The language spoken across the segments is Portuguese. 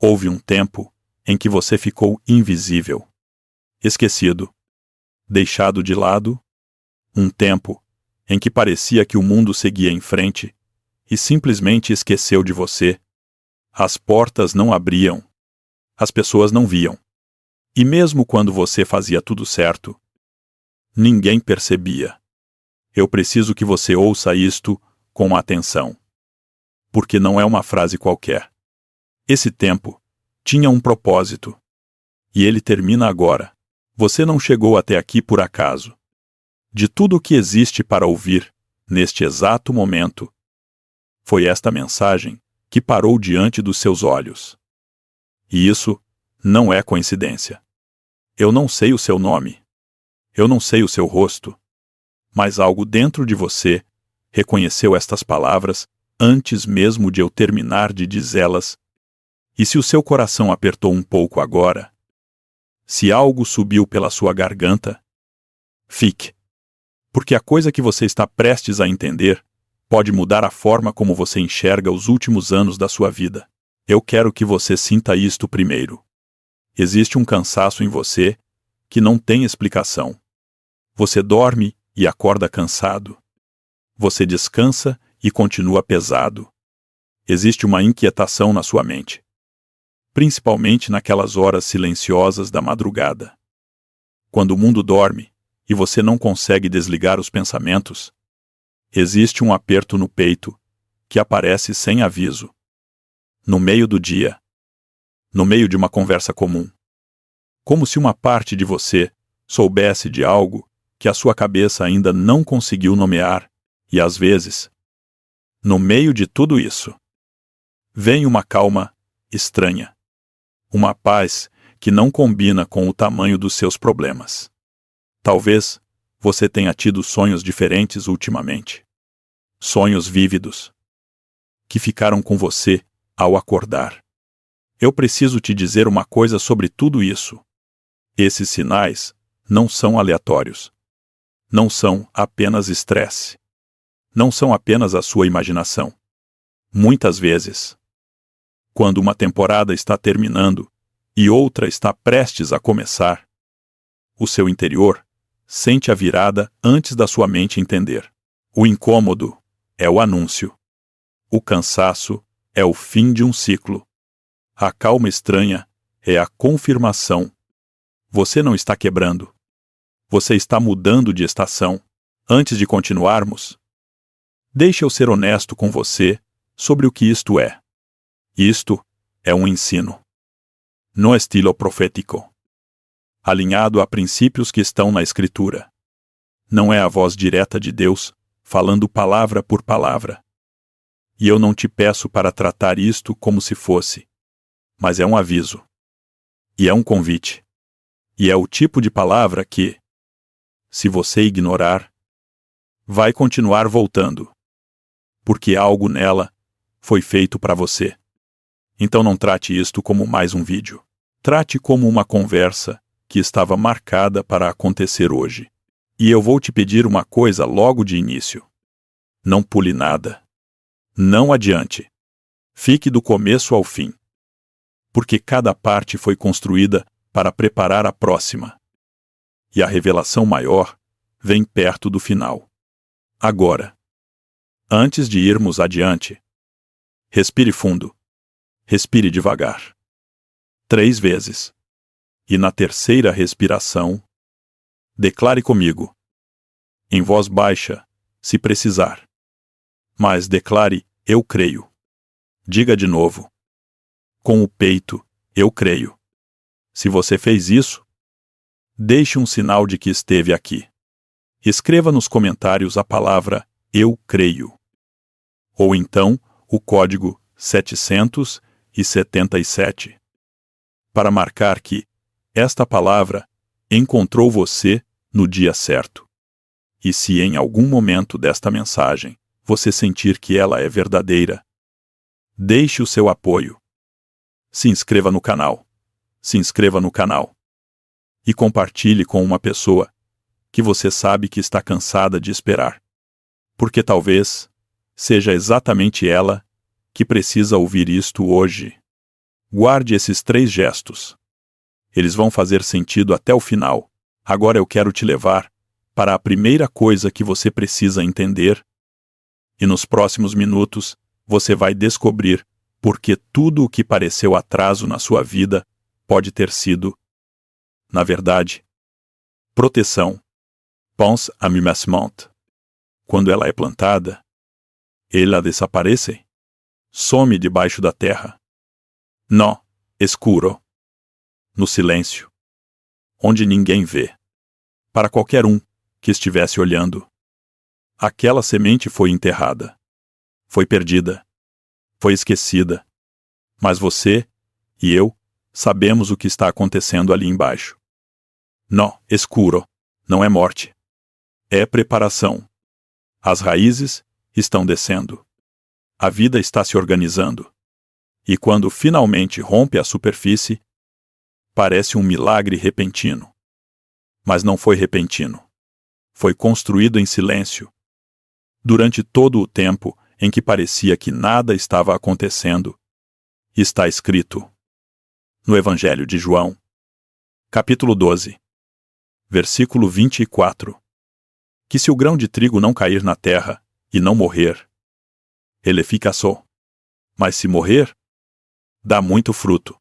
Houve um tempo em que você ficou invisível, esquecido, deixado de lado, um tempo em que parecia que o mundo seguia em frente e simplesmente esqueceu de você. As portas não abriam, as pessoas não viam. E mesmo quando você fazia tudo certo, ninguém percebia. Eu preciso que você ouça isto com atenção, porque não é uma frase qualquer. Esse tempo tinha um propósito, e ele termina agora. Você não chegou até aqui por acaso. De tudo o que existe para ouvir, neste exato momento, foi esta mensagem que parou diante dos seus olhos. E isso não é coincidência. Eu não sei o seu nome. Eu não sei o seu rosto. Mas algo dentro de você reconheceu estas palavras antes mesmo de eu terminar de dizê-las. E se o seu coração apertou um pouco agora, se algo subiu pela sua garganta, fique. Porque a coisa que você está prestes a entender pode mudar a forma como você enxerga os últimos anos da sua vida. Eu quero que você sinta isto primeiro. Existe um cansaço em você que não tem explicação. Você dorme e acorda cansado. Você descansa e continua pesado. Existe uma inquietação na sua mente, principalmente naquelas horas silenciosas da madrugada. Quando o mundo dorme e você não consegue desligar os pensamentos, existe um aperto no peito que aparece sem aviso. No meio do dia, no meio de uma conversa comum. Como se uma parte de você soubesse de algo que a sua cabeça ainda não conseguiu nomear, e às vezes, no meio de tudo isso, vem uma calma estranha, uma paz que não combina com o tamanho dos seus problemas. Talvez você tenha tido sonhos diferentes ultimamente, sonhos vívidos, que ficaram com você ao acordar. Eu preciso te dizer uma coisa sobre tudo isso. Esses sinais não são aleatórios. Não são apenas estresse. Não são apenas a sua imaginação. Muitas vezes, quando uma temporada está terminando e outra está prestes a começar, o seu interior sente a virada antes da sua mente entender. O incômodo é o anúncio. O cansaço é o fim de um ciclo. A calma estranha é a confirmação. Você não está quebrando. Você está mudando de estação. Antes de continuarmos, deixe eu ser honesto com você sobre o que isto é. Isto é um ensino, no estilo profético, alinhado a princípios que estão na Escritura. Não é a voz direta de Deus falando palavra por palavra. E eu não te peço para tratar isto como se fosse, mas é um aviso. E é um convite. E é o tipo de palavra que, se você ignorar, vai continuar voltando. Porque algo nela foi feito para você. Então não trate isto como mais um vídeo. Trate como uma conversa que estava marcada para acontecer hoje. E eu vou te pedir uma coisa logo de início. Não pule nada. Não adiante. Fique do começo ao fim. Porque cada parte foi construída para preparar a próxima. E a revelação maior vem perto do final. Agora, antes de irmos adiante, respire fundo. Respire devagar. 3 vezes. E na terceira respiração, declare comigo, em voz baixa, se precisar. Mas declare, eu creio. Diga de novo. Com o peito, eu creio. Se você fez isso, deixe um sinal de que esteve aqui. Escreva nos comentários a palavra eu creio. Ou então o código 777, para marcar que esta palavra encontrou você no dia certo. E se em algum momento desta mensagem você sentir que ela é verdadeira, deixe o seu apoio. Se inscreva no canal. Se inscreva no canal. E compartilhe com uma pessoa que você sabe que está cansada de esperar. Porque talvez seja exatamente ela que precisa ouvir isto hoje. Guarde esses 3 gestos. Eles vão fazer sentido até o final. Agora eu quero te levar para a primeira coisa que você precisa entender. E nos próximos minutos, você vai descobrir por que tudo o que pareceu atraso na sua vida pode ter sido, na verdade, proteção. Pense à semente. Quando ela é plantada, ela desaparece. Some debaixo da terra. No escuro. No silêncio. Onde ninguém vê. Para qualquer um que estivesse olhando. Aquela semente foi enterrada. Foi perdida. Foi esquecida. Mas você e eu sabemos o que está acontecendo ali embaixo. No escuro. Não é morte. É preparação. As raízes estão descendo. A vida está se organizando. E quando finalmente rompe a superfície, parece um milagre repentino. Mas não foi repentino. Foi construído em silêncio. Durante todo o tempo em que parecia que nada estava acontecendo, está escrito no Evangelho de João, capítulo 12, versículo 24, que se o grão de trigo não cair na terra e não morrer, ele fica só. Mas se morrer, dá muito fruto.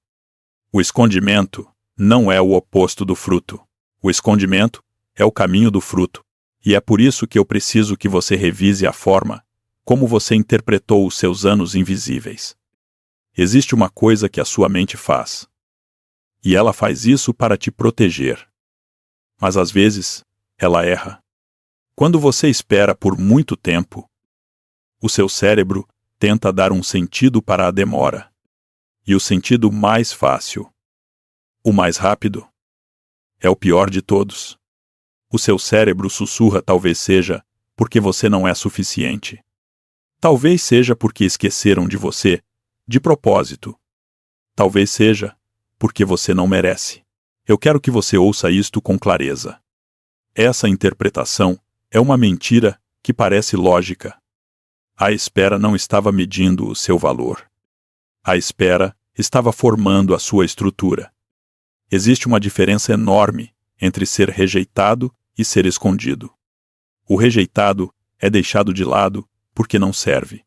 O escondimento não é o oposto do fruto. O escondimento é o caminho do fruto. E é por isso que eu preciso que você revise a forma como você interpretou os seus anos invisíveis. Existe uma coisa que a sua mente faz. E ela faz isso para te proteger. Mas às vezes, ela erra. Quando você espera por muito tempo, o seu cérebro tenta dar um sentido para a demora. E o sentido mais fácil, o mais rápido, é o pior de todos. O seu cérebro sussurra talvez seja porque você não é suficiente. Talvez seja porque esqueceram de você, de propósito. Talvez seja porque você não merece. Eu quero que você ouça isto com clareza. Essa interpretação é uma mentira que parece lógica. A espera não estava medindo o seu valor. A espera estava formando a sua estrutura. Existe uma diferença enorme entre ser rejeitado e ser escondido. O rejeitado é deixado de lado porque não serve.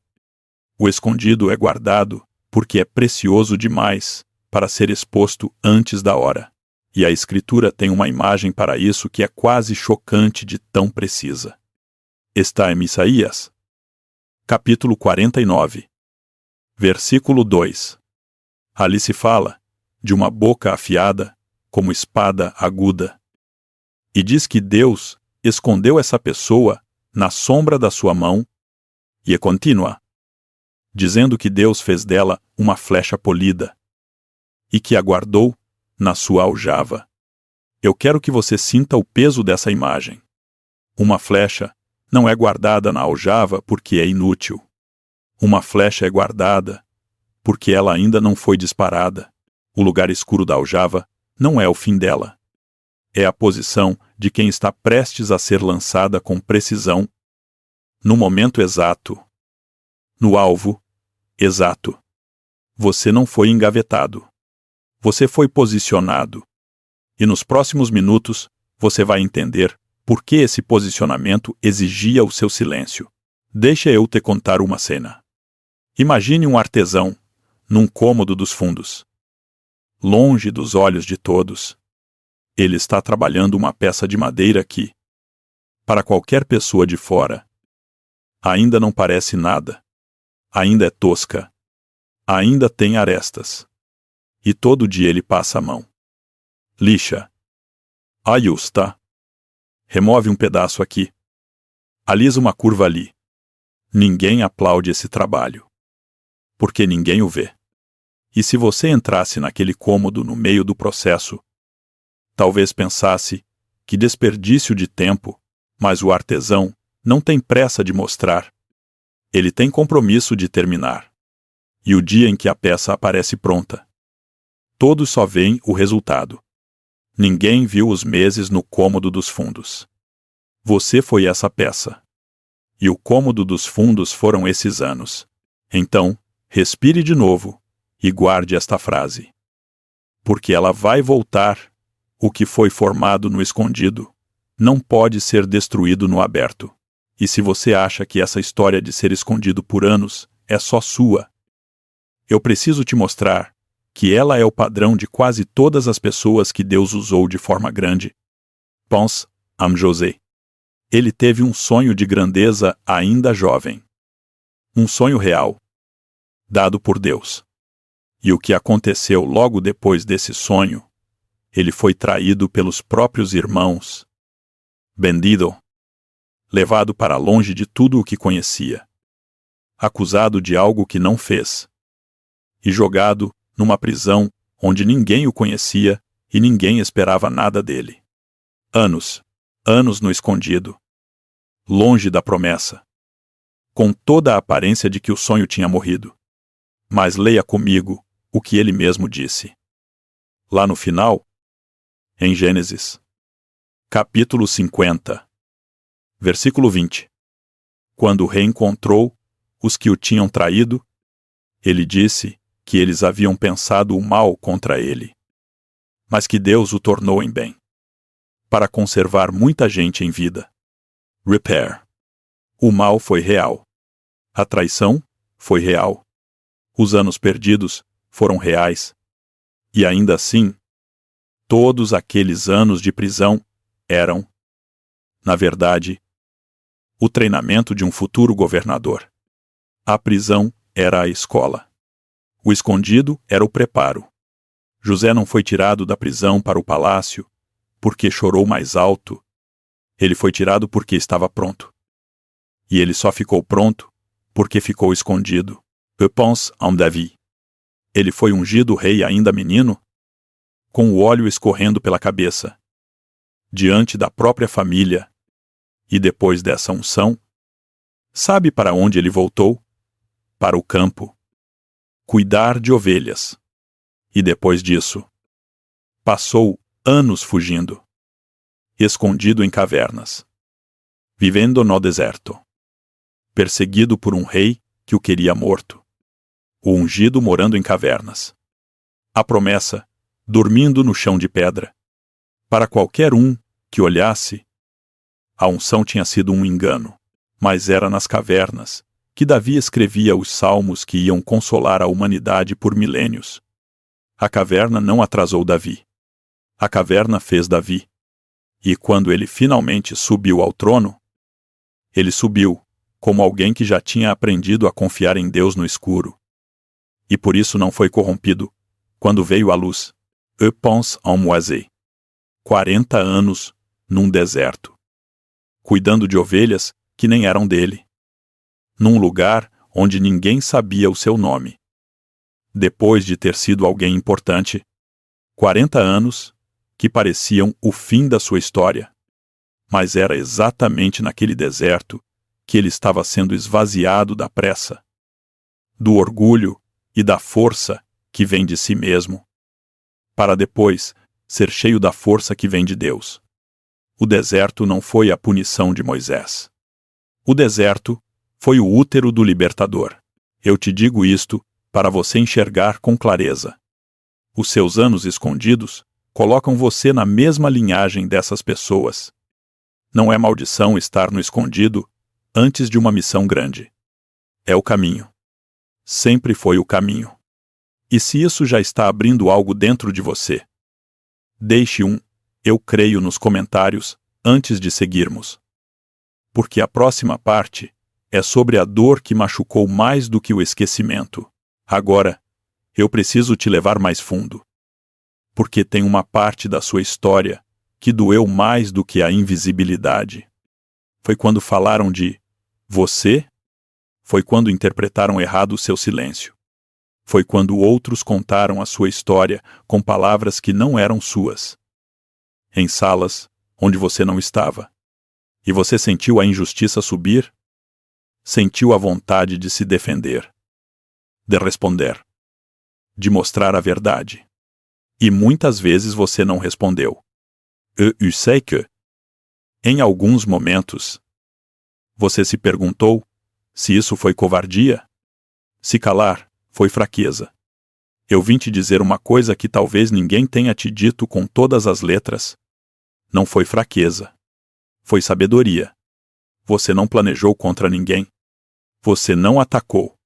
O escondido é guardado porque é precioso demais para ser exposto antes da hora. E a Escritura tem uma imagem para isso que é quase chocante de tão precisa. Está em Isaías, capítulo 49, versículo 2. Ali se fala de uma boca afiada como espada aguda. E diz que Deus escondeu essa pessoa na sombra da sua mão e continua, dizendo que Deus fez dela uma flecha polida e que a guardou na sua aljava. Eu quero que você sinta o peso dessa imagem. Uma flecha não é guardada na aljava porque é inútil. Uma flecha é guardada porque ela ainda não foi disparada. O lugar escuro da aljava não é o fim dela. É a posição de quem está prestes a ser lançada com precisão, no momento exato, no alvo exato. Você não foi engavetado. Você foi posicionado. E nos próximos minutos, você vai entender por que esse posicionamento exigia o seu silêncio. Deixa eu te contar uma cena. Imagine um artesão num cômodo dos fundos. Longe dos olhos de todos. Ele está trabalhando uma peça de madeira que, para qualquer pessoa de fora, ainda não parece nada. Ainda é tosca. Ainda tem arestas. E todo dia ele passa a mão. Lixa. Ajusta. Remove um pedaço aqui. Alisa uma curva ali. Ninguém aplaude esse trabalho. Porque ninguém o vê. E se você entrasse naquele cômodo no meio do processo, talvez pensasse que desperdício de tempo, mas o artesão não tem pressa de mostrar. Ele tem compromisso de terminar. E o dia em que a peça aparece pronta, todos só veem o resultado. Ninguém viu os meses no cômodo dos fundos. Você foi essa peça. E o cômodo dos fundos foram esses anos. Então, respire de novo E guarde esta frase. Porque ela vai voltar. O que foi formado no escondido não pode ser destruído no aberto. E se você acha que essa história de ser escondido por anos é só sua, eu preciso te mostrar que ela é o padrão de quase todas as pessoas que Deus usou de forma grande. Pense à José. Ele teve um sonho de grandeza ainda jovem. Um sonho real, dado por Deus. E o que aconteceu logo depois desse sonho? Ele foi traído pelos próprios irmãos. Vendido. Levado para longe de tudo o que conhecia. Acusado de algo que não fez. E jogado numa prisão onde ninguém o conhecia e ninguém esperava nada dele. Anos no escondido. Longe da promessa. Com toda a aparência de que o sonho tinha morrido. Mas leia comigo o que ele mesmo disse. Lá no final, em Gênesis, capítulo 50, versículo 20. Quando reencontrou os que o tinham traído, ele disse que eles haviam pensado o mal contra ele, mas que Deus o tornou em bem, para conservar muita gente em vida. Repair. O mal foi real. A traição foi real. Os anos perdidos foram reais. E ainda assim, todos aqueles anos de prisão eram, na verdade, o treinamento de um futuro governador. A prisão era a escola. O escondido era o preparo. José não foi tirado da prisão para o palácio porque chorou mais alto. Ele foi tirado porque estava pronto. E ele só ficou pronto porque ficou escondido. Je pense à Davi. Ele foi ungido rei ainda menino, com o óleo escorrendo pela cabeça, diante da própria família. E depois dessa unção, sabe para onde ele voltou? Para o campo. Cuidar de ovelhas. E depois disso, passou anos fugindo, escondido em cavernas, vivendo no deserto, perseguido por um rei que o queria morto, o ungido morando em cavernas, a promessa dormindo no chão de pedra. Para qualquer um que olhasse, a unção tinha sido um engano, mas era nas cavernas que Davi escrevia os salmos que iam consolar a humanidade por milênios. A caverna não atrasou Davi. A caverna fez Davi. E quando ele finalmente subiu ao trono, ele subiu como alguém que já tinha aprendido a confiar em Deus no escuro. E por isso não foi corrompido quando veio a luz. Je pense à Moisés. 40 anos num deserto, cuidando de ovelhas que nem eram dele, num lugar onde ninguém sabia o seu nome. Depois de ter sido alguém importante, 40 anos que pareciam o fim da sua história, mas era exatamente naquele deserto que ele estava sendo esvaziado da pressa, do orgulho e da força que vem de si mesmo, para depois ser cheio da força que vem de Deus. O deserto não foi a punição de Moisés. O deserto foi o útero do libertador. Eu te digo isto para você enxergar com clareza. Os seus anos escondidos colocam você na mesma linhagem dessas pessoas. Não é maldição estar no escondido antes de uma missão grande. É o caminho. Sempre foi o caminho. E se isso já está abrindo algo dentro de você, deixe um "eu creio" nos comentários antes de seguirmos. Porque a próxima parte é sobre a dor que machucou mais do que o esquecimento. Agora, eu preciso te levar mais fundo. Porque tem uma parte da sua história que doeu mais do que a invisibilidade. Foi quando falaram de você? Foi quando interpretaram errado o seu silêncio. Foi quando outros contaram a sua história com palavras que não eram suas. Em salas onde você não estava. E você sentiu a injustiça subir? Sentiu a vontade de se defender. De responder. De mostrar a verdade. E muitas vezes você não respondeu. Eu sei que, em alguns momentos, você se perguntou se isso foi covardia? Se calar foi fraqueza. Eu vim te dizer uma coisa que talvez ninguém tenha te dito com todas as letras. Não foi fraqueza. Foi sabedoria. Você não planejou contra ninguém. Você não atacou.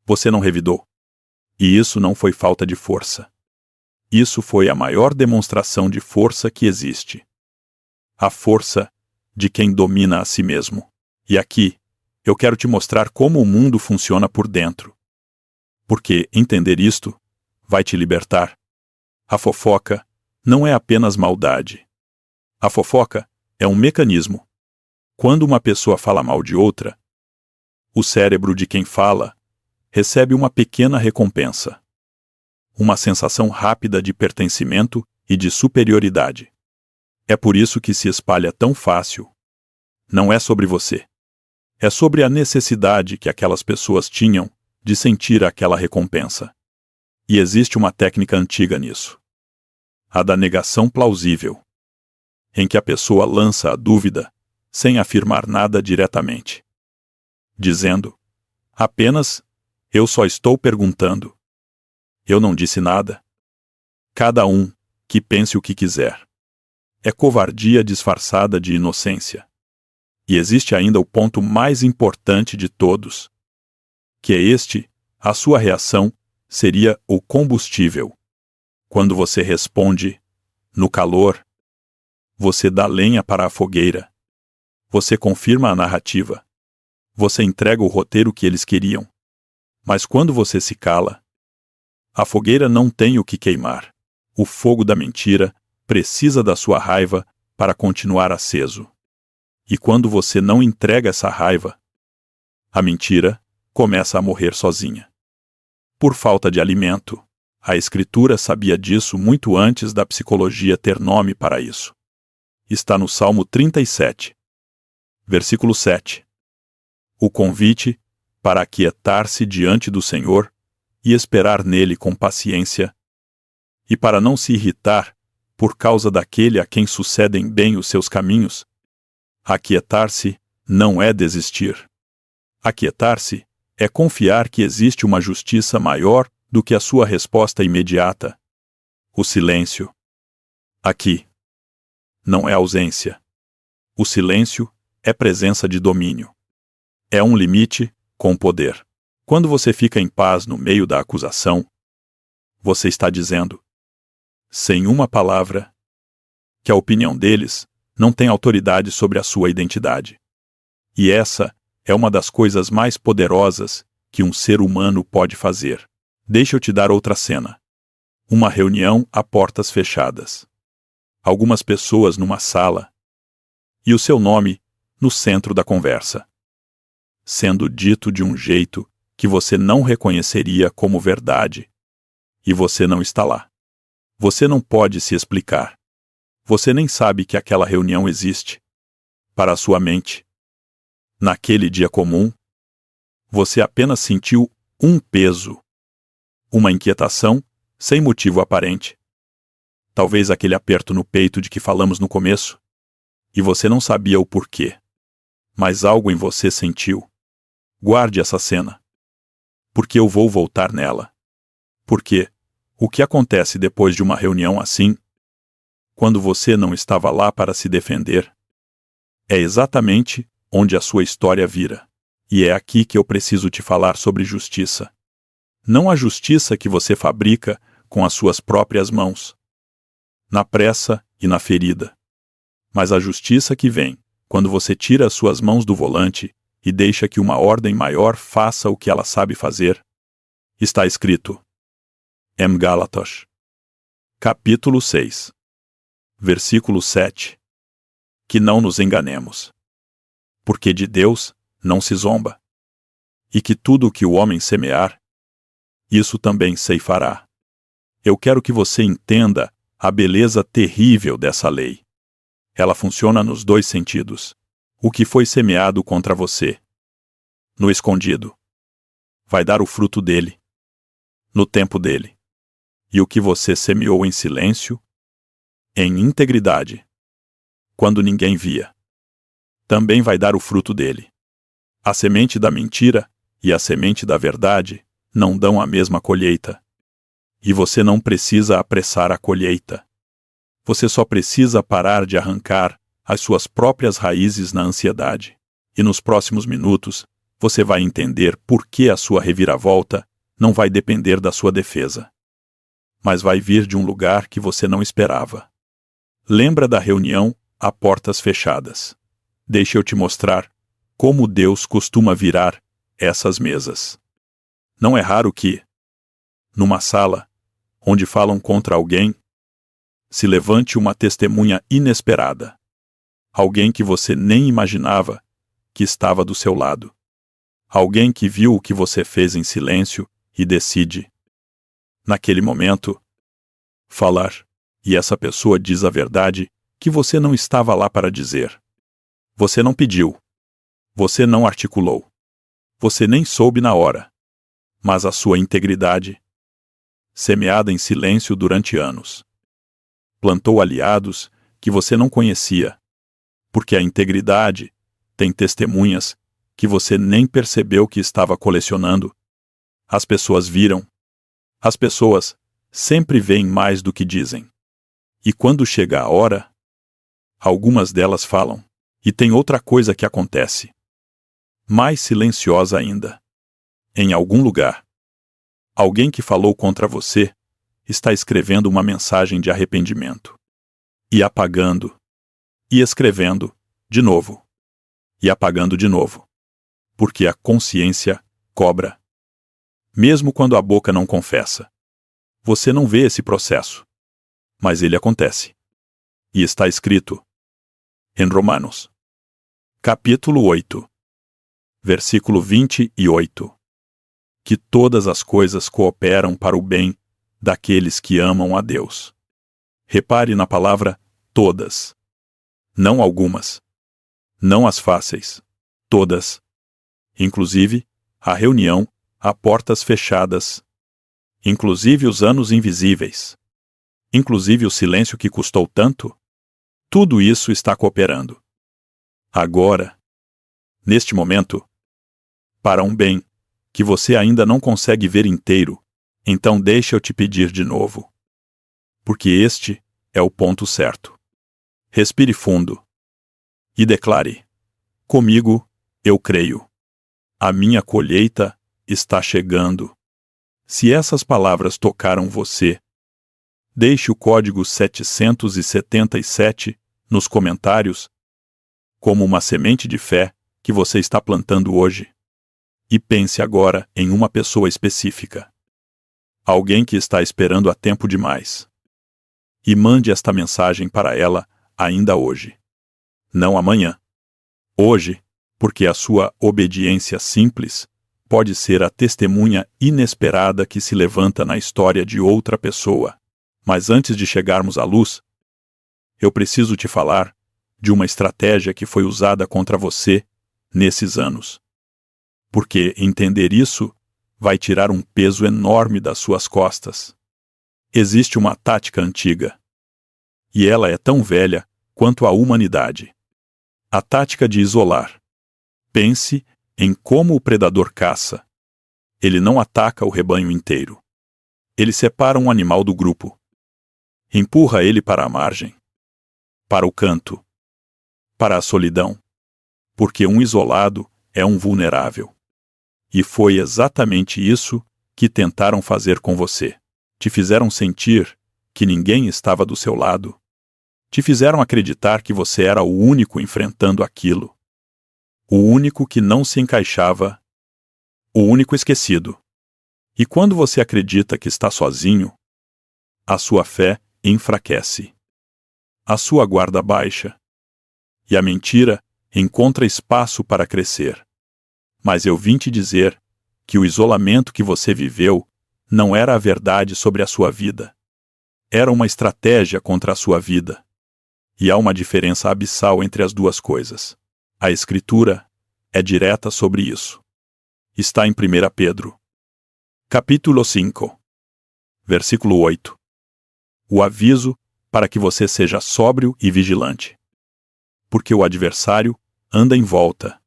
Você não revidou. E isso não foi falta de força. Isso foi a maior demonstração de força que existe. A força de quem domina a si mesmo. E aqui, eu quero te mostrar como o mundo funciona por dentro. Porque entender isto vai te libertar. A fofoca não é apenas maldade. A fofoca é um mecanismo. Quando uma pessoa fala mal de outra, o cérebro de quem fala recebe uma pequena recompensa. Uma sensação rápida de pertencimento e de superioridade. É por isso que se espalha tão fácil. Não é sobre você. É sobre a necessidade que aquelas pessoas tinham de sentir aquela recompensa. E existe uma técnica antiga nisso. A da negação plausível, em que a pessoa lança a dúvida sem afirmar nada diretamente, dizendo, apenas, eu só estou perguntando. Eu não disse nada. Cada um que pense o que quiser. É covardia disfarçada de inocência. E existe ainda o ponto mais importante de todos, que é este: a sua reação seria o combustível. Quando você responde, no calor, você dá lenha para a fogueira. Você confirma a narrativa. Você entrega o roteiro que eles queriam. Mas quando você se cala, a fogueira não tem o que queimar. O fogo da mentira precisa da sua raiva para continuar aceso. E quando você não entrega essa raiva, a mentira começa a morrer sozinha. Por falta de alimento, a Escritura sabia disso muito antes da psicologia ter nome para isso. Está no Salmo 37, versículo 7. O convite para aquietar-se diante do Senhor e esperar nele com paciência, e para não se irritar por causa daquele a quem sucedem bem os seus caminhos. Aquietar-se não é desistir. Aquietar-se é confiar que existe uma justiça maior do que a sua resposta imediata. O silêncio. Aqui. Não é ausência. O silêncio é presença de domínio. É um limite com poder. Quando você fica em paz no meio da acusação, você está dizendo, sem uma palavra, que a opinião deles não tem autoridade sobre a sua identidade. E essa é uma das coisas mais poderosas que um ser humano pode fazer. Deixa eu te dar outra cena. Uma reunião a portas fechadas. Algumas pessoas numa sala. E o seu nome no centro da conversa. Sendo dito de um jeito que você não reconheceria como verdade. E você não está lá. Você não pode se explicar. Você nem sabe que aquela reunião existe. Para a sua mente, naquele dia comum, você apenas sentiu um peso, uma inquietação sem motivo aparente. Talvez aquele aperto no peito de que falamos no começo, e você não sabia o porquê. Mas algo em você sentiu. Guarde essa cena. Porque eu vou voltar nela. Porque o que acontece depois de uma reunião assim, quando você não estava lá para se defender, é exatamente onde a sua história vira. E é aqui que eu preciso te falar sobre justiça. Não a justiça que você fabrica com as suas próprias mãos, na pressa e na ferida, mas a justiça que vem quando você tira as suas mãos do volante e deixa que uma ordem maior faça o que ela sabe fazer. Está escrito em Gálatas, capítulo 6, versículo 7, que não nos enganemos, porque de Deus não se zomba, e que tudo o que o homem semear, isso também ceifará. Eu quero que você entenda a beleza terrível dessa lei. Ela funciona nos dois sentidos. O que foi semeado contra você, no escondido, vai dar o fruto dele, no tempo dele. E o que você semeou em silêncio, em integridade, quando ninguém via, também vai dar o fruto dele. A semente da mentira e a semente da verdade não dão a mesma colheita. E você não precisa apressar a colheita. Você só precisa parar de arrancar as suas próprias raízes na ansiedade. E nos próximos minutos, você vai entender por que a sua reviravolta não vai depender da sua defesa, mas vai vir de um lugar que você não esperava. Lembra da reunião a portas fechadas. Deixa eu te mostrar como Deus costuma virar essas mesas. Não é raro que, numa sala, onde falam contra alguém, se levante uma testemunha inesperada. Alguém que você nem imaginava que estava do seu lado. Alguém que viu o que você fez em silêncio e decide, naquele momento, falar. E essa pessoa diz a verdade que você não estava lá para dizer. Você não pediu. Você não articulou. Você nem soube na hora. Mas a sua integridade, semeada em silêncio durante anos, plantou aliados que você não conhecia, porque a integridade tem testemunhas que você nem percebeu que estava colecionando. As pessoas viram. As pessoas sempre veem mais do que dizem. E quando chega a hora, algumas delas falam. E tem outra coisa que acontece, mais silenciosa ainda. Em algum lugar, alguém que falou contra você está escrevendo uma mensagem de arrependimento. E apagando. E escrevendo, de novo. E apagando de novo. Porque a consciência cobra. Mesmo quando a boca não confessa. Você não vê esse processo. Mas ele acontece. E está escrito em Romanos, capítulo 8, versículo 28, que todas as coisas cooperam para o bem daqueles que amam a Deus. Repare na palavra todas. Não algumas. Não as fáceis. Todas. Inclusive, a reunião a portas fechadas. Inclusive os anos invisíveis. Inclusive o silêncio que custou tanto. Tudo isso está cooperando. Agora, neste momento, para um bem que você ainda não consegue ver inteiro, então deixa eu te pedir de novo. Porque este é o ponto certo. Respire fundo e declare: comigo, eu creio. A minha colheita está chegando. Se essas palavras tocaram você, deixe o código 777 nos comentários como uma semente de fé que você está plantando hoje. E pense agora em uma pessoa específica. Alguém que está esperando há tempo demais. E mande esta mensagem para ela ainda hoje. Não amanhã. Hoje, porque a sua obediência simples pode ser a testemunha inesperada que se levanta na história de outra pessoa. Mas antes de chegarmos à luz, eu preciso te falar de uma estratégia que foi usada contra você nesses anos. Porque entender isso vai tirar um peso enorme das suas costas. Existe uma tática antiga. E ela é tão velha quanto a humanidade. A tática de isolar. Pense em como o predador caça. Ele não ataca o rebanho inteiro. Ele separa um animal do grupo. Empurra ele para a margem. Para o canto. Para a solidão. Porque um isolado é um vulnerável. E foi exatamente isso que tentaram fazer com você. Te fizeram sentir que ninguém estava do seu lado. Te fizeram acreditar que você era o único enfrentando aquilo. O único que não se encaixava. O único esquecido. E quando você acredita que está sozinho, a sua fé enfraquece. A sua guarda baixa. E a mentira encontra espaço para crescer. Mas eu vim te dizer que o isolamento que você viveu não era a verdade sobre a sua vida. Era uma estratégia contra a sua vida. E há uma diferença abissal entre as duas coisas. A Escritura é direta sobre isso. Está em 1 Pedro, capítulo 5, versículo 8. O aviso para que você seja sóbrio e vigilante. Porque o adversário anda em volta,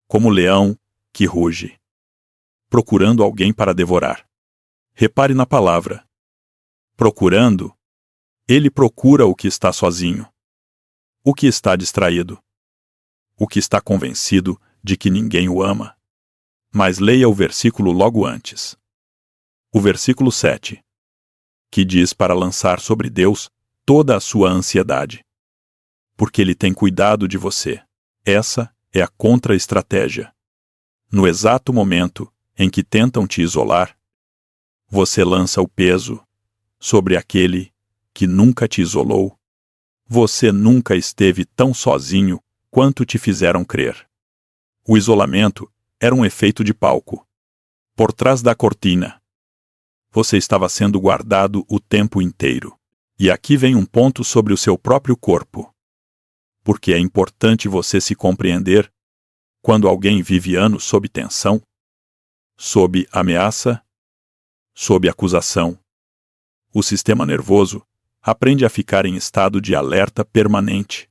como leão que ruge, procurando alguém para devorar. Repare na palavra, procurando, ele procura o que está sozinho, o que está distraído, o que está convencido de que ninguém o ama. Mas leia o versículo logo antes. O versículo 7, que diz para lançar sobre Deus toda a sua ansiedade, porque Ele tem cuidado de você. Essa é a contra-estratégia. No exato momento em que tentam te isolar, você lança o peso sobre aquele que nunca te isolou. Você nunca esteve tão sozinho quanto te fizeram crer. O isolamento era um efeito de palco. Por trás da cortina, você estava sendo guardado o tempo inteiro. E aqui vem um ponto sobre o seu próprio corpo. Porque é importante você se compreender quando alguém vive anos sob tensão, sob ameaça, sob acusação. O sistema nervoso aprende a ficar em estado de alerta permanente.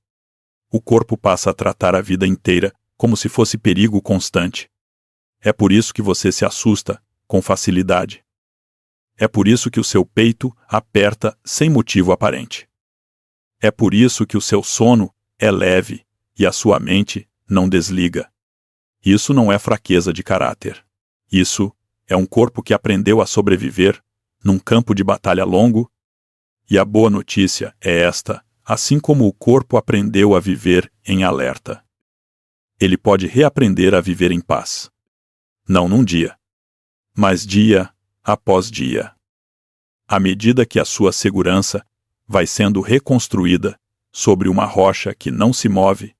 O corpo passa a tratar a vida inteira como se fosse perigo constante. É por isso que você se assusta com facilidade. É por isso que o seu peito aperta sem motivo aparente. É por isso que o seu sono é leve e a sua mente não desliga. Isso não é fraqueza de caráter. Isso é um corpo que aprendeu a sobreviver num campo de batalha longo. E a boa notícia é esta: assim como o corpo aprendeu a viver em alerta, ele pode reaprender a viver em paz. Não num dia, mas dia após dia. À medida que a sua segurança vai sendo reconstruída sobre uma rocha que não se move.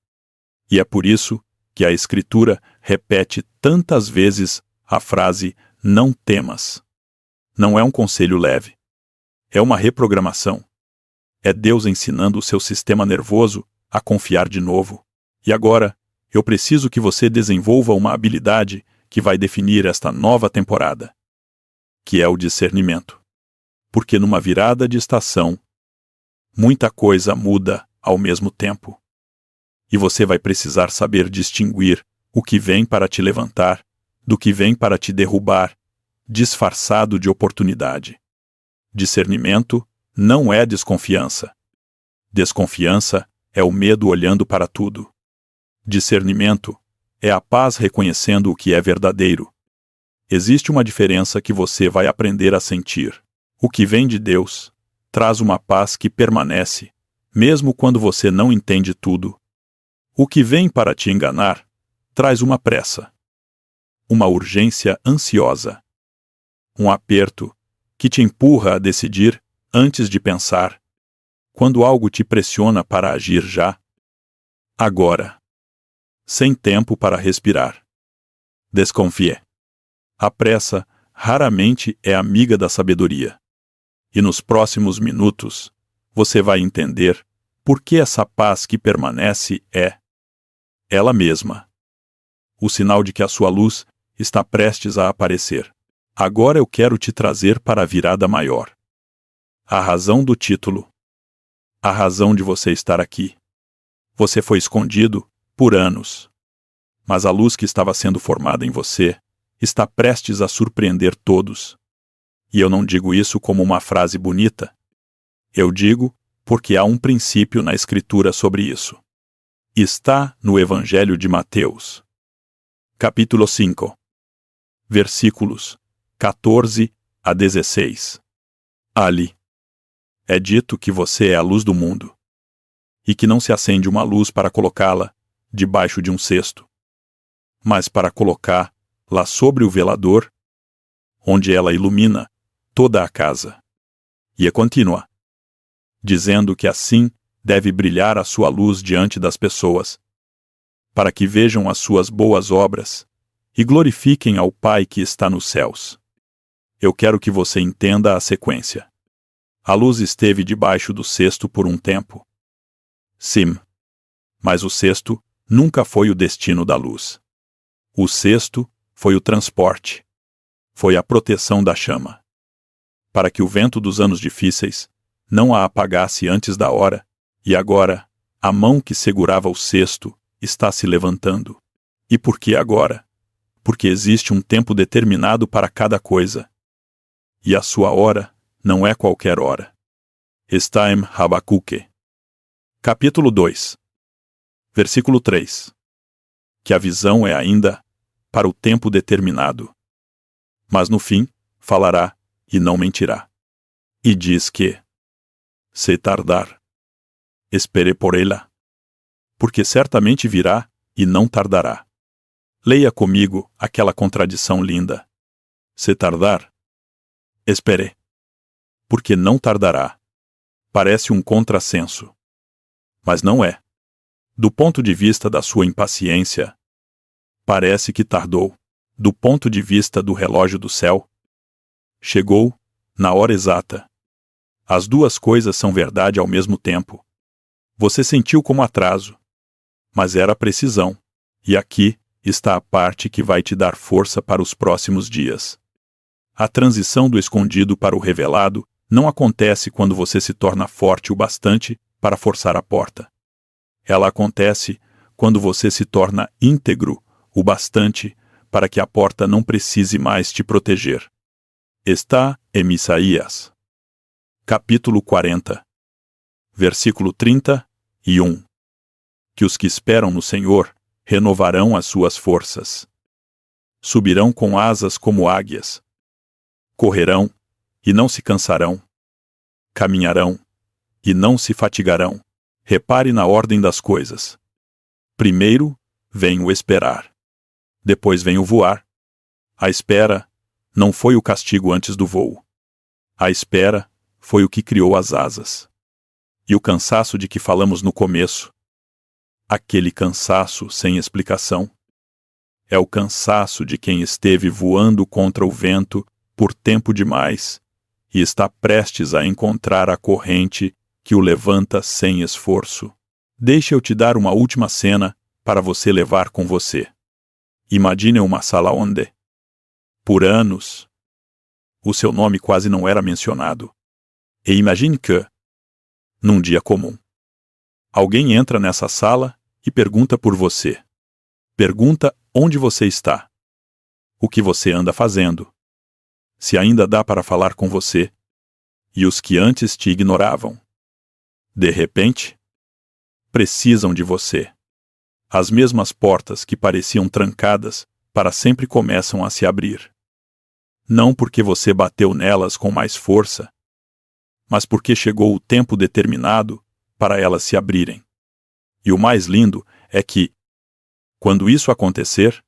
E é por isso que a Escritura repete tantas vezes a frase "não temas". Não é um conselho leve. É uma reprogramação. É Deus ensinando o seu sistema nervoso a confiar de novo. E agora, eu preciso que você desenvolva uma habilidade que vai definir esta nova temporada, que é o discernimento. Porque numa virada de estação, muita coisa muda ao mesmo tempo. E você vai precisar saber distinguir o que vem para te levantar do que vem para te derrubar, disfarçado de oportunidade. Discernimento não é desconfiança. Desconfiança é o medo olhando para tudo. Discernimento é a paz reconhecendo o que é verdadeiro. Existe uma diferença que você vai aprender a sentir. O que vem de Deus traz uma paz que permanece, mesmo quando você não entende tudo. O que vem para te enganar traz uma pressa, uma urgência ansiosa, um aperto que te empurra a decidir antes de pensar, quando algo te pressiona para agir já, agora, sem tempo para respirar. Desconfie. A pressa raramente é amiga da sabedoria. E nos próximos minutos, você vai entender por que essa paz que permanece é ela mesma. O sinal de que a sua luz está prestes a aparecer. Agora eu quero te trazer para a virada maior. A razão do título. A razão de você estar aqui. Você foi escondido por anos. Mas a luz que estava sendo formada em você está prestes a surpreender todos. E eu não digo isso como uma frase bonita. Eu digo porque há um princípio na Escritura sobre isso. Está no Evangelho de Mateus, capítulo 5, versículos 14 a 16. Ali é dito que você é a luz do mundo, e que não se acende uma luz para colocá-la debaixo de um cesto, mas para colocá-la sobre o velador, onde ela ilumina toda a casa. E é contínua, dizendo que assim deve brilhar a sua luz diante das pessoas, para que vejam as suas boas obras e glorifiquem ao Pai que está nos céus. Eu quero que você entenda a sequência. A luz esteve debaixo do cesto por um tempo. Sim, mas o cesto nunca foi o destino da luz. O cesto foi o transporte, foi a proteção da chama, para que o vento dos anos difíceis não a apagasse antes da hora, e agora a mão que segurava o cesto está se levantando. E por que agora? Porque existe um tempo determinado para cada coisa. E a sua hora não é qualquer hora. Está em Habacuque. Capítulo 2. Versículo 3. Que a visão é ainda para o tempo determinado. Mas no fim, falará e não mentirá. E diz que, se tardar, espere por ela, porque certamente virá e não tardará. Leia comigo aquela contradição linda. Se tardar, espere, porque não tardará. Parece um contrassenso. Mas não é. Do ponto de vista da sua impaciência, parece que tardou. Do ponto de vista do relógio do céu, chegou na hora exata. As duas coisas são verdade ao mesmo tempo. Você sentiu como atraso, mas era precisão. E aqui está a parte que vai te dar força para os próximos dias. A transição do escondido para o revelado não acontece quando você se torna forte o bastante para forçar a porta. Ela acontece quando você se torna íntegro o bastante para que a porta não precise mais te proteger. Está em Isaías. Capítulo 40. Versículo 31. Que os que esperam no Senhor renovarão as suas forças. Subirão com asas como águias. Correrão e não se cansarão. Caminharão e não se fatigarão. Repare na ordem das coisas. Primeiro vem o esperar. Depois vem o voar. A espera não foi o castigo antes do voo. A espera foi o que criou as asas. E o cansaço de que falamos no começo, aquele cansaço sem explicação, é o cansaço de quem esteve voando contra o vento por tempo demais e está prestes a encontrar a corrente que o levanta sem esforço. Deixa eu te dar uma última cena para você levar com você. Imagine uma sala onde, por anos, o seu nome quase não era mencionado. E imagine que, num dia comum, alguém entra nessa sala e pergunta por você. Pergunta onde você está, o que você anda fazendo, se ainda dá para falar com você, e os que antes te ignoravam, de repente, precisam de você. As mesmas portas que pareciam trancadas para sempre começam a se abrir. Não porque você bateu nelas com mais força, mas porque chegou o tempo determinado para elas se abrirem. E o mais lindo é que, quando isso acontecer,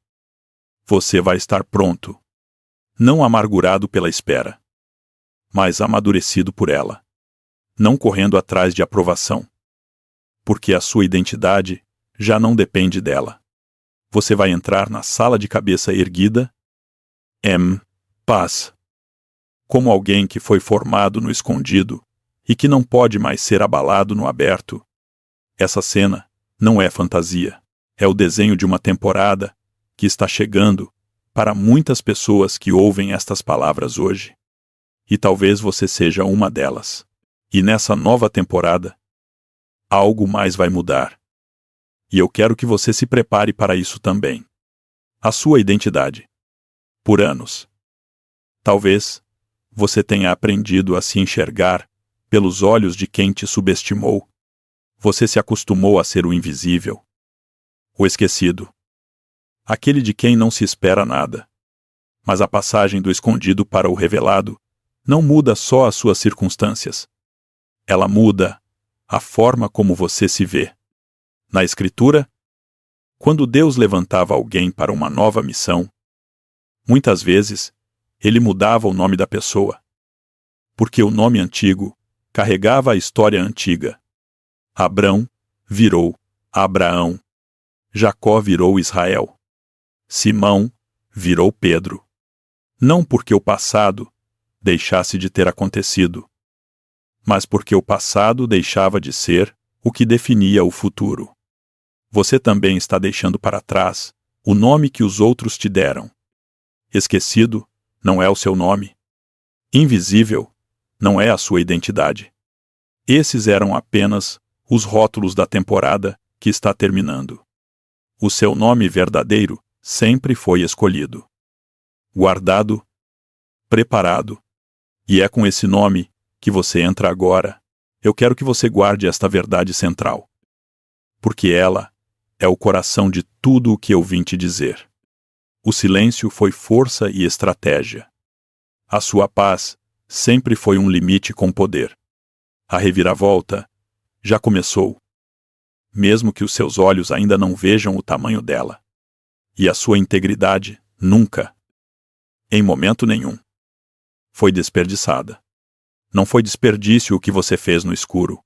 você vai estar pronto, não amargurado pela espera, mas amadurecido por ela, não correndo atrás de aprovação, porque a sua identidade já não depende dela. Você vai entrar na sala de cabeça erguida, paz, como alguém que foi formado no escondido e que não pode mais ser abalado no aberto. Essa cena não é fantasia, é o desenho de uma temporada que está chegando para muitas pessoas que ouvem estas palavras hoje. E talvez você seja uma delas. E nessa nova temporada, algo mais vai mudar. E eu quero que você se prepare para isso também. A sua identidade. Por anos. Talvez você tenha aprendido a se enxergar pelos olhos de quem te subestimou. Você se acostumou a ser o invisível, o esquecido, aquele de quem não se espera nada. Mas a passagem do escondido para o revelado não muda só as suas circunstâncias. Ela muda a forma como você se vê. Na Escritura, quando Deus levantava alguém para uma nova missão, muitas vezes ele mudava o nome da pessoa, porque o nome antigo carregava a história antiga. Abrão virou Abraão, Jacó virou Israel, Simão virou Pedro. Não porque o passado deixasse de ter acontecido, mas porque o passado deixava de ser o que definia o futuro. Você também está deixando para trás o nome que os outros te deram. Esquecido não é o seu nome. Invisível não é a sua identidade. Esses eram apenas os rótulos da temporada que está terminando. O seu nome verdadeiro sempre foi escolhido, guardado, preparado, e é com esse nome que você entra agora, eu quero que você guarde esta verdade central. Porque ela é o coração de tudo o que eu vim te dizer. O silêncio foi força e estratégia. A sua paz sempre foi um limite com poder. A reviravolta já começou, mesmo que os seus olhos ainda não vejam o tamanho dela. E a sua integridade nunca, em momento nenhum, foi desperdiçada. Não foi desperdício o que você fez no escuro.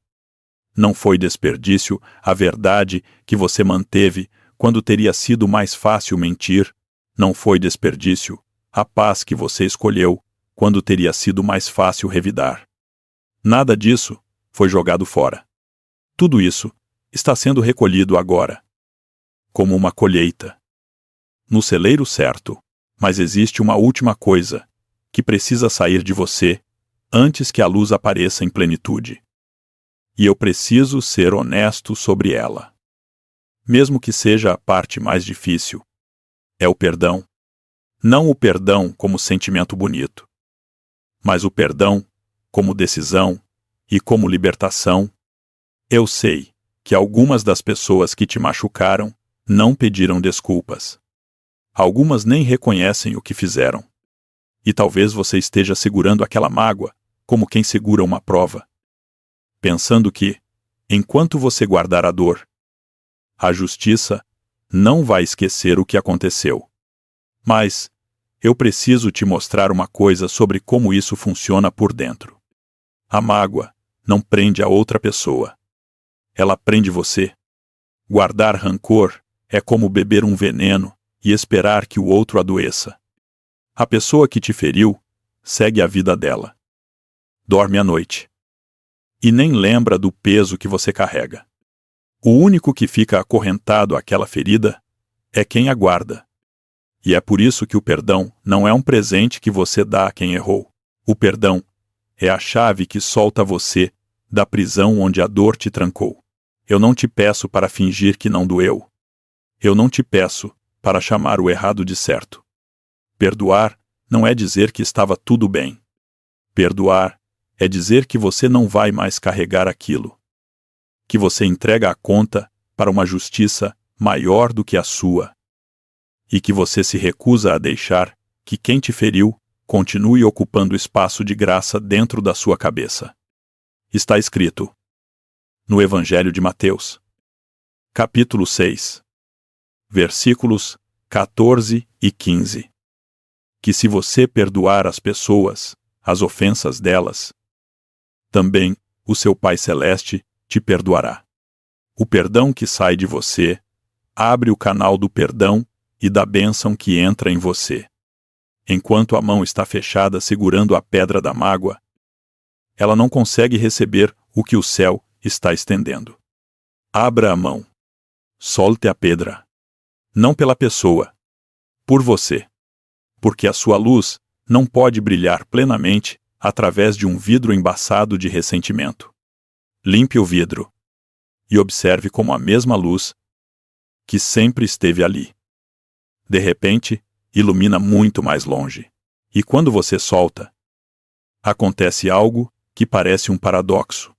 Não foi desperdício a verdade que você manteve quando teria sido mais fácil mentir. Não foi desperdício a paz que você escolheu quando teria sido mais fácil revidar. Nada disso foi jogado fora. Tudo isso está sendo recolhido agora, como uma colheita, no celeiro certo. Mas existe uma última coisa que precisa sair de você antes que a luz apareça em plenitude. E eu preciso ser honesto sobre ela. Mesmo que seja a parte mais difícil. É o perdão. Não o perdão como sentimento bonito, mas o perdão como decisão e como libertação. Eu sei que algumas das pessoas que te machucaram não pediram desculpas. Algumas nem reconhecem o que fizeram. E talvez você esteja segurando aquela mágoa como quem segura uma prova, pensando que, enquanto você guardar a dor, a justiça não vai esquecer o que aconteceu. Mas eu preciso te mostrar uma coisa sobre como isso funciona por dentro. A mágoa não prende a outra pessoa. Ela prende você. Guardar rancor é como beber um veneno e esperar que o outro adoeça. A pessoa que te feriu segue a vida dela. Dorme à noite. E nem lembra do peso que você carrega. O único que fica acorrentado àquela ferida é quem a guarda. E é por isso que o perdão não é um presente que você dá a quem errou. O perdão é a chave que solta você da prisão onde a dor te trancou. Eu não te peço para fingir que não doeu. Eu não te peço para chamar o errado de certo. Perdoar não é dizer que estava tudo bem. Perdoar é dizer que você não vai mais carregar aquilo. Que você entrega a conta para uma justiça maior do que a sua. E que você se recusa a deixar que quem te feriu continue ocupando espaço de graça dentro da sua cabeça. Está escrito no Evangelho de Mateus, capítulo 6, versículos 14 e 15. Que se você perdoar as pessoas, as ofensas delas, também o seu Pai Celeste te perdoará. O perdão que sai de você abre o canal do perdão e da bênção que entra em você. Enquanto a mão está fechada segurando a pedra da mágoa, ela não consegue receber o que o céu está estendendo. Abra a mão. Solte a pedra. Não pela pessoa, por você. Porque a sua luz não pode brilhar plenamente através de um vidro embaçado de ressentimento. Limpe o vidro e observe como a mesma luz, que sempre esteve ali, de repente, ilumina muito mais longe. E quando você solta, acontece algo que parece um paradoxo,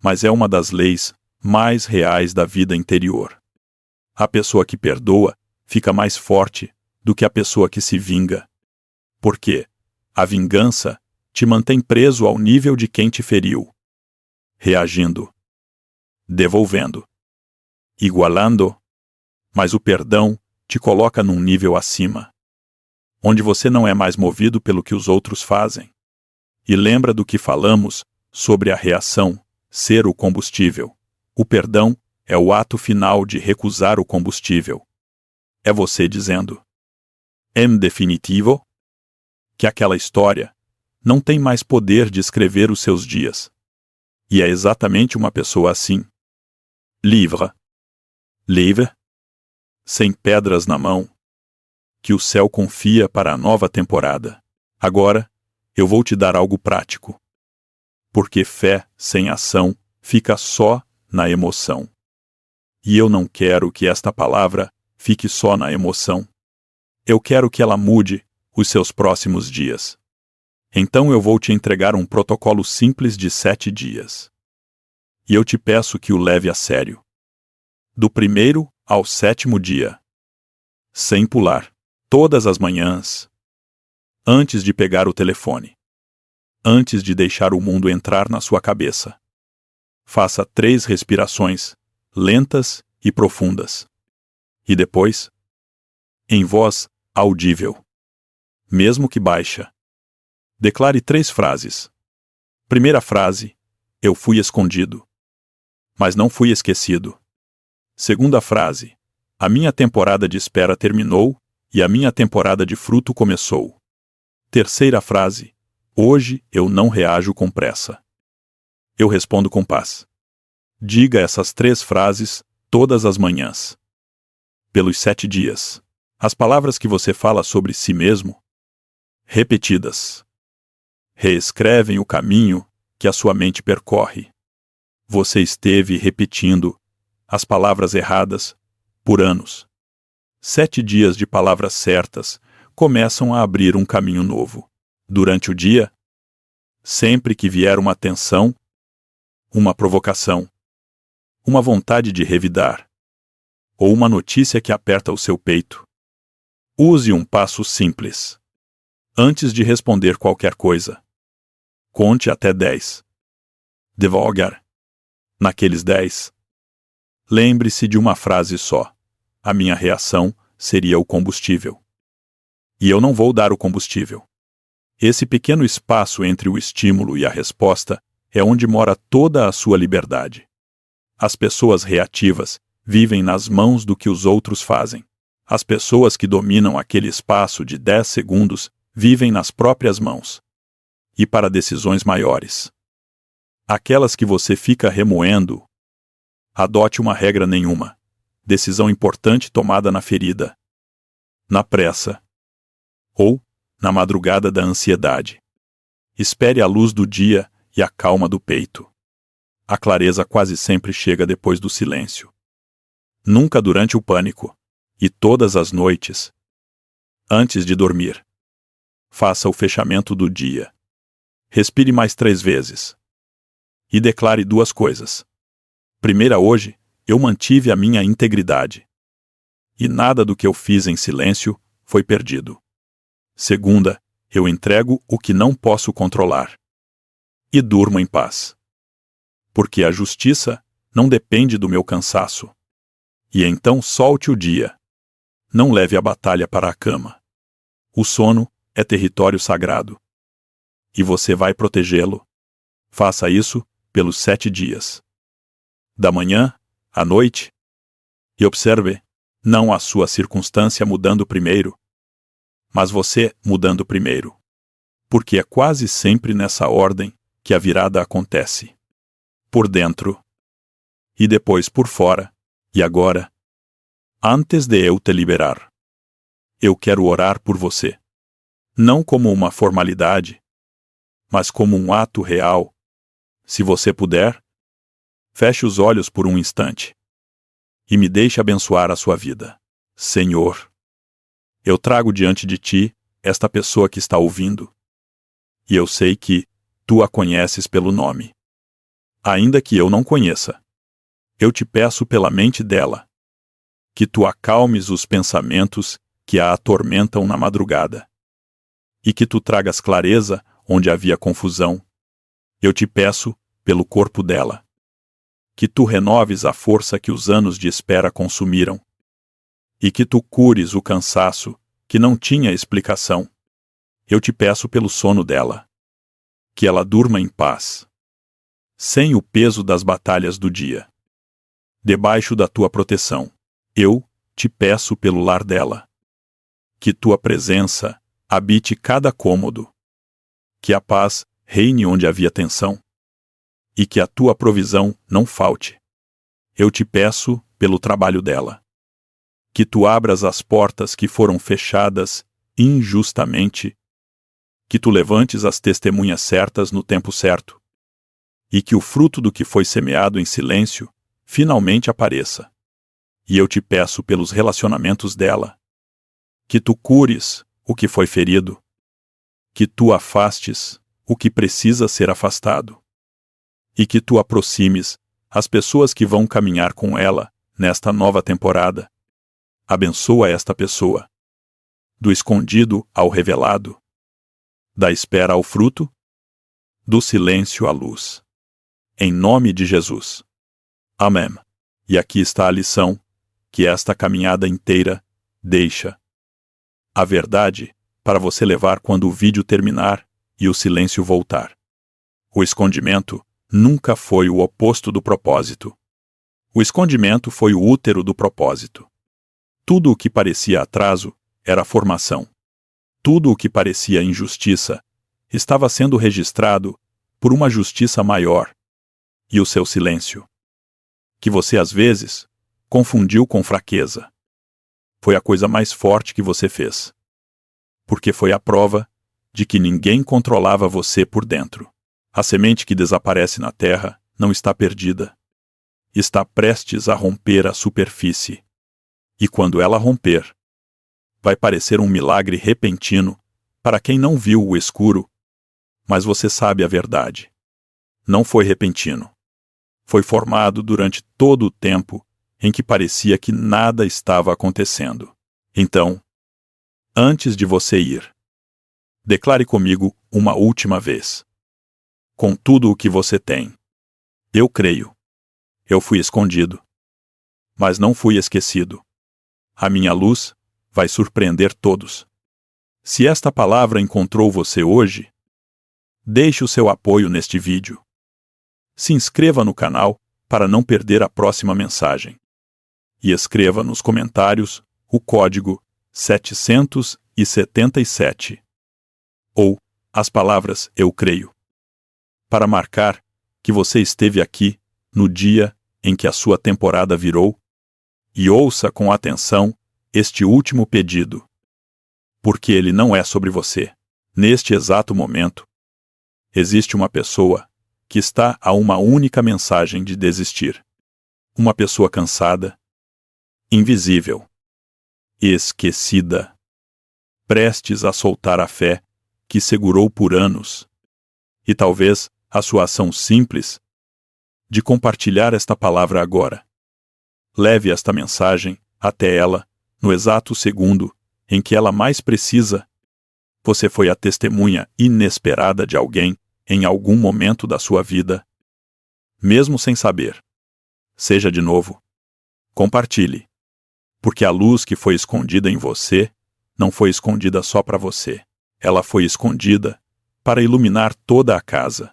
mas é uma das leis mais reais da vida interior. A pessoa que perdoa fica mais forte do que a pessoa que se vinga. Porque a vingança te mantém preso ao nível de quem te feriu, reagindo, devolvendo, igualando, mas o perdão te coloca num nível acima, onde você não é mais movido pelo que os outros fazem. E lembra do que falamos sobre a reação ser o combustível. O perdão é o ato final de recusar o combustível. É você dizendo, em definitivo, que aquela história não tem mais poder de escrever os seus dias. E é exatamente uma pessoa assim. Livre, sem pedras na mão, que o céu confia para a nova temporada. Agora, eu vou te dar algo prático. Porque fé sem ação fica só na emoção. E eu não quero que esta palavra fique só na emoção. Eu quero que ela mude os seus próximos dias. Então eu vou te entregar um protocolo simples de 7 dias. E eu te peço que o leve a sério. Do 1º ao 7º dia. Sem pular. Todas as manhãs. Antes de pegar o telefone. Antes de deixar o mundo entrar na sua cabeça. Faça 3 respirações, lentas e profundas. E depois, em voz audível, mesmo que baixa, declare 3 frases. Primeira frase: eu fui escondido, mas não fui esquecido. Segunda frase: a minha temporada de espera terminou e a minha temporada de fruto começou. Terceira frase: hoje eu não reajo com pressa. Eu respondo com paz. Diga essas 3 frases todas as manhãs. Pelos 7 dias. As palavras que você fala sobre si mesmo, repetidas, reescrevem o caminho que a sua mente percorre. Você esteve repetindo as palavras erradas por anos. 7 dias de palavras certas começam a abrir um caminho novo. Durante o dia, sempre que vier uma tensão, uma provocação, uma vontade de revidar, ou uma notícia que aperta o seu peito, use um passo simples. Antes de responder qualquer coisa, conte até 10. Devagar. Naqueles 10, lembre-se de uma frase só. A minha reação seria o combustível. E eu não vou dar o combustível. Esse pequeno espaço entre o estímulo e a resposta é onde mora toda a sua liberdade. As pessoas reativas vivem nas mãos do que os outros fazem. As pessoas que dominam aquele espaço de 10 segundos vivem nas próprias mãos. E para decisões maiores, aquelas que você fica remoendo, adote uma regra nenhuma. Decisão importante tomada na ferida, na pressa, ou na madrugada da ansiedade. Espere a luz do dia e a calma do peito. A clareza quase sempre chega depois do silêncio. Nunca durante o pânico. E todas as noites, antes de dormir. Faça o fechamento do dia. Respire mais 3 vezes. E declare 2 coisas. Primeira: hoje, eu mantive a minha integridade. E nada do que eu fiz em silêncio foi perdido. Segunda: eu entrego o que não posso controlar. E durmo em paz. Porque a justiça não depende do meu cansaço. E então solte o dia. Não leve a batalha para a cama. O sono é território sagrado. E você vai protegê-lo. Faça isso pelos 7 dias. Da manhã à noite. E observe, não a sua circunstância mudando primeiro, mas você mudando primeiro. Porque é quase sempre nessa ordem que a virada acontece. Por dentro. E depois por fora. E agora, antes de eu te liberar, eu quero orar por você. Não como uma formalidade, mas como um ato real. Se você puder, feche os olhos por um instante e me deixe abençoar a sua vida. Senhor, eu trago diante de ti esta pessoa que está ouvindo, e eu sei que tu a conheces pelo nome. Ainda que eu não conheça, eu te peço pela mente dela, que tu acalmes os pensamentos que a atormentam na madrugada, e que tu tragas clareza onde havia confusão. Eu te peço pelo corpo dela, que tu renoves a força que os anos de espera consumiram, e que tu cures o cansaço que não tinha explicação. Eu te peço pelo sono dela, que ela durma em paz, sem o peso das batalhas do dia. Debaixo da tua proteção, eu te peço pelo lar dela, que tua presença habite cada cômodo, que a paz reine onde havia tensão, e que a tua provisão não falte. Eu te peço pelo trabalho dela, que tu abras as portas que foram fechadas injustamente, que tu levantes as testemunhas certas no tempo certo, e que o fruto do que foi semeado em silêncio finalmente apareça. E eu te peço pelos relacionamentos dela, que tu cures o que foi ferido, que tu afastes o que precisa ser afastado, e que tu aproximes as pessoas que vão caminhar com ela nesta nova temporada. Abençoa esta pessoa. Do escondido ao revelado, da espera ao fruto, do silêncio à luz. Em nome de Jesus. Amém. E aqui está a lição que esta caminhada inteira deixa. A verdade para você levar quando o vídeo terminar e o silêncio voltar. O escondimento nunca foi o oposto do propósito. O escondimento foi o útero do propósito. Tudo o que parecia atraso era formação. Tudo o que parecia injustiça estava sendo registrado por uma justiça maior. E o seu silêncio, que você às vezes confundiu com fraqueza, foi a coisa mais forte que você fez. Porque foi a prova de que ninguém controlava você por dentro. A semente que desaparece na terra não está perdida. Está prestes a romper a superfície. E quando ela romper, vai parecer um milagre repentino para quem não viu o escuro, mas você sabe a verdade. Não foi repentino. Foi formado durante todo o tempo em que parecia que nada estava acontecendo. Então, antes de você ir, declare comigo uma última vez. Com tudo o que você tem. Eu creio. Eu fui escondido. Mas não fui esquecido. A minha luz vai surpreender todos. Se esta palavra encontrou você hoje, deixe o seu apoio neste vídeo. Se inscreva no canal para não perder a próxima mensagem. E escreva nos comentários o código 777 ou as palavras "Eu creio", para marcar que você esteve aqui no dia em que a sua temporada virou, e ouça com atenção este último pedido, porque ele não é sobre você. Neste exato momento, existe uma pessoa que está a uma única mensagem de desistir. Uma pessoa cansada, invisível, esquecida, prestes a soltar a fé que segurou por anos. E talvez a sua ação simples de compartilhar esta palavra agora. Leve esta mensagem até ela no exato segundo em que ela mais precisa. Você foi a testemunha inesperada de alguém em algum momento da sua vida, mesmo sem saber. Seja de novo. Compartilhe. Porque a luz que foi escondida em você não foi escondida só para você. Ela foi escondida para iluminar toda a casa.